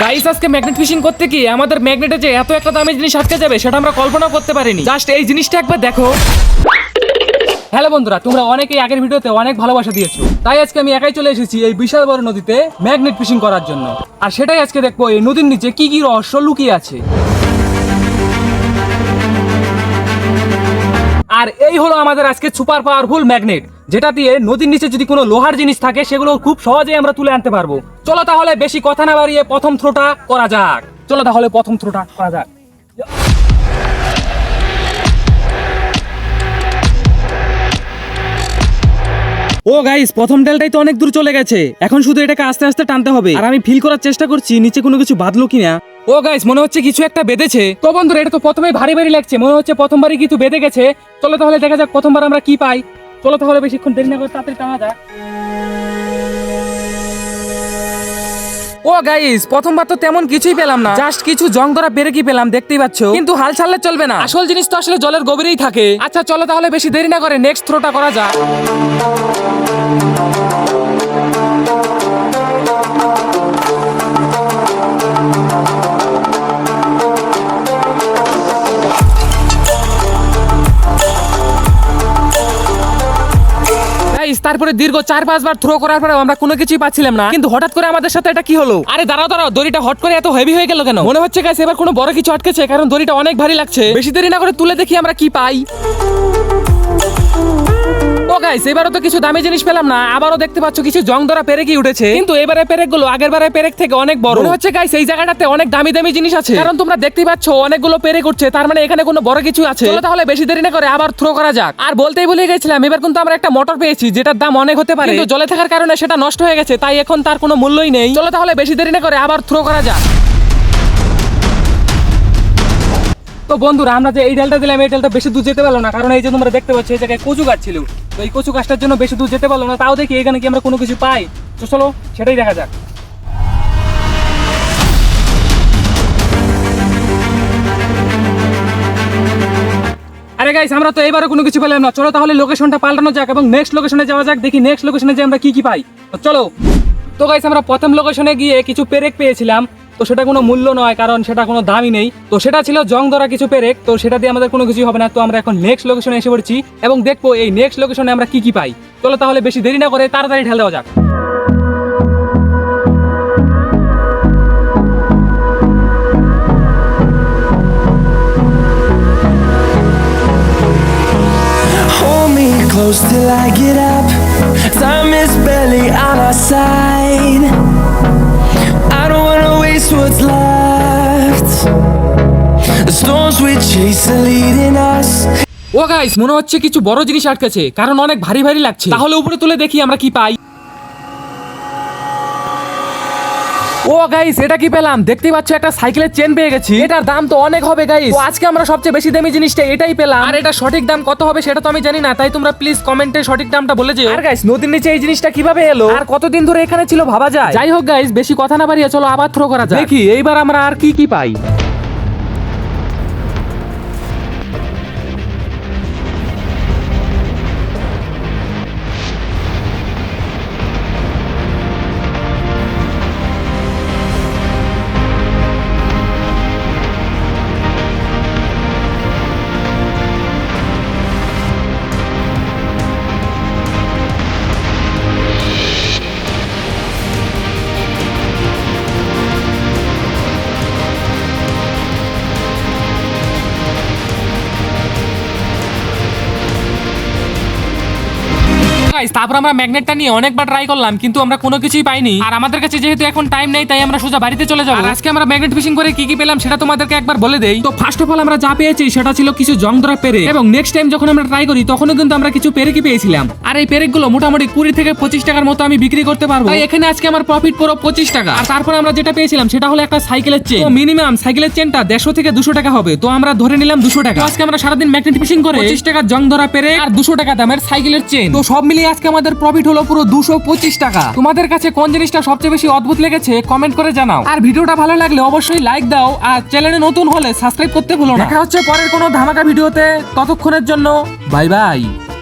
Guys আজকে magnet fishing করতে কি আমাদের ম্যাগনেটে যে এত একটা দামি জিনিস আটকে যাবে সেটা আমরা কল্পনা করতে পারিনি। জাস্ট এই জিনিসটা একবার দেখো। হ্যালো বন্ধুরা, তোমরা অনেকেই আগের ভিডিওতে অনেক ভালোবাসা দিয়েছো, তাই আজকে আমি একাই চলে এসেছি এই বিশাল বড় নদীতে ম্যাগনেট ফিশিং করার জন্য। আর সেটাই আজকে দেখবো এই নদীর নিচে কি কি রহস্য লুকিয়ে আছে। আর এই হলো আমাদের আজকে সুপার পাওয়ারফুল ম্যাগনেট, যেটা দিয়ে নদীর নিচে যদি কোনো লোহার জিনিস থাকে সেগুলো খুব সহজেই আমরা তুলে আনতে পারবো। চলো তাহলে বেশি কথা না বাড়িয়ে প্রথম থ্রোটা করা যাক। ও গাইস, প্রথম ডেলটাই তো অনেক দূর চলে গেছে, এখন শুধু এটাকে আস্তে আস্তে টানতে হবে। আর আমি ফিল করার চেষ্টা করছি নিচে কোনো কিছু বাঁধলো কিনা। ও গাইস, মনে হচ্ছে কিছু একটা বেঁধেছে। তো বন্ধুরা, এটা তো প্রথমেই ভারী ভারী লাগছে, মনে হচ্ছে প্রথমবারই কিছু বেঁধে গেছে। চলো তাহলে দেখা যাক প্রথমবার আমরা কি পাই। চলো তাহলে বেশিক্ষণ দেরি না করে তাড়াতাড়ি টানা যাক। ও গাইস, প্রথমবার তো তেমন কিছুই পেলাম না, জাস্ট কিছু জং ধরা পেরেকই পেলাম, দেখতেই পাচ্ছ। কিন্তু হাল ছাড়লে চলবে না, আসল জিনিস তো আসলে জলের গভীরেই থাকে। আচ্ছা চলো তাহলে বেশি দেরি না করে নেক্সট থ্রোটা করা যাক। তারপরে দীর্ঘ 4-5 বার থ্রো করার পরে আমরা কোনো কিছুই পাচ্ছিলাম না। কিন্তু হঠাৎ করে আমাদের সাথে এটা কি হলো? আরে দাঁড়াও, দড়িটা হট করে এত হেভি হয়ে গেল কেন? মনে হচ্ছে গাইস এবার কোনো বড় কিছু আটকেছে, কারণ দড়িটা অনেক ভারী লাগছে। বেশি দেরি না করে তুলে দেখি আমরা কি পাই। ও গাইস, এবারও তো কিছু দামি জিনিস পেলাম না, আবারও দেখতে পাচ্ছ কিছু জং ধরা পেরেকই উঠেছে। কিন্তু এবারে পেরেকগুলো আগের বারে পেরেক থেকে অনেক বড়। মনে হচ্ছে গাইস এই জায়গাটাতে অনেক দামি দামি জিনিস আছে, কারণ তোমরা দেখতেই পাচ্ছ অনেকগুলো পেরেক উঠছে, তার মানে এখানে কোনো বড় কিছু আছে। চলো তাহলে বেশি দেরি না করে আবার থ্রো করা যাক। আর বলতেই ভুলে গেছিলাম, এবার কিন্তু আমরা একটা মোটর পেয়েছি, যেটার দাম অনেক হতে পারে, কিন্তু জলে থাকার কারণে সেটা নষ্ট হয়ে গেছে, তাই এখন তার কোনো মূল্যই নেই। চলো তাহলে বেশি দেরি না করে আবার থ্রো করা যাক। তো বন্ধুরা, আমরা যে এই ডালটা দিলাম, এই ডালটা বেশি দূর যেতে পারলো না, কারণ এই যে তোমরা দেখতে পাচ্ছ এই জায়গায় কচু গাছ ছিল। তো এই কচু গাছটার জন্য বেশি দূর যেতে পারলো না। তাও দেখি এখানে কি আমরা কোনো কিছু পাই। তো চলো সেটাই দেখা যাক। আরে গাইস, আমরা তো এবারে কোনো কিছু পেলাম না। চলো তাহলে লোকেশনটা পাল্টানো যাক এবং নেক্সট লোকেশনে যাওয়া যাক। দেখি নেক্সট লোকেশনে যে আমরা কি কি পাই। তো চলো। তো গাইস, আমরা প্রথম লোকেশনে গিয়ে কিছু পেরেক পেয়েছিলাম। তো সেটা কোনো মূল্য নয়, কারণ সেটা কোনো দামই নেই। তো সেটা ছিল জং ধরা কিছু পেরেক, তো সেটা দিয়ে আমাদের কোনো কিছু হবে না। তো আমরা এখন নেক্সট লোকেশনে এসে পড়েছি এবং দেখবো এই নেক্সট লোকেশনে আমরা কি কি পাই। চলো তাহলে বেশি দেরি না করে তাড়াতাড়ি ঢেলে দেওয়া যাক। Hold me close till I get up. Time is barely on our side. I don't wanna waste what's left. The storms we chase are leading us. Oh guys, মনে হচ্ছে কিছু বড় জিনিস আটকেছে, কারণ অনেক ভারী ভারী লাগছে। তাহলে উপরে তুলে দেখি আমরা কি পাই। ও গাইস, এটা কি পেলাম? দেখতেই পাচ্ছ একটা সাইকেলের চেন পেয়ে গেছি। এটার দাম তো অনেক হবে গাইস। তো আজকে আমরা সবচেয়ে বেশি দামি জিনিসটা এটাই পেলাম। আর এটা সঠিক দাম কত হবে সেটা তো আমি জানি না, তাই তোমরা প্লিজ কমেন্টে সঠিক দামটা বলে যেও। আর গাইস, নদীর নিচে এই জিনিসটা কিভাবে এলো আর কতদিন ধরে এখানে ছিল ভাবা যায়। যাই হোক গাইস, বেশি কথা না বাড়িয়ে চলো আবার থ্রো করা যাক। দেখি এইবার আমরা আর কি কি পাই। তারপর আমরা ম্যাগনেটটা নিয়ে অনেকবার ট্রাই করলাম, কিন্তু আমরা কোনো কিছুই পাইনি। আর আমাদের কাছে যেহেতু এখন টাইম নেই, তাই আমরা সোজা বাড়িতে চলে যাবো। আজকে আমরা ম্যাগনেট ফিশিং করে কি কি পেলাম সেটা তোমাদেরকে একবার বলে দেই। তো ফার্স্ট অফ অল আমরা যা পেয়েছি সেটা ছিল কিছু জং ধরা পেরেক, এবং নেক্সট টাইম যখন আমরা ট্রাই করি তখনও কিন্তু আমরা কিছু পেরেকই পেয়েছিলাম। আর এই পেরেকগুলো মোটামুটি 20 থেকে 25 টাকার মতো আমি বিক্রি করতে পারবো, তাই এখানে আজকে আমার প্রফিট পুরো 25 টাকা। আর তারপর আমরা যেটা পেয়েছিলাম সেটা হলো একটা সাইকেলের চেন। তো মিনিমাম সাইকেলের চেনটা 150 থেকে 200 টাকা হবে, তো আমরা ধরে নিলাম 200 টাকা। আজকে আমরা সারাদিন ম্যাগনেট ফিশিং করে 25 টাকার জং ধরা পেরেক আর 200 টাকা দামের সাইকেলের চেন, তো সব মিলিয়ে আজকে আমাদের প্রফিট হলো পুরো 225 টাকা। তোমাদের কাছে কোন জিনিসটা সবচেয়ে বেশি অদ্ভুত লেগেছে কমেন্ট করে জানাও। আর ভিডিওটা ভালো লাগলে অবশ্যই লাইক দাও, আর চ্যানেলে নতুন হলে সাবস্ক্রাইব করতে ভুলো না। দেখা হচ্ছে পরের কোনো ধামাকা ভিডিওতে, ততক্ষণের জন্য বাই বাই।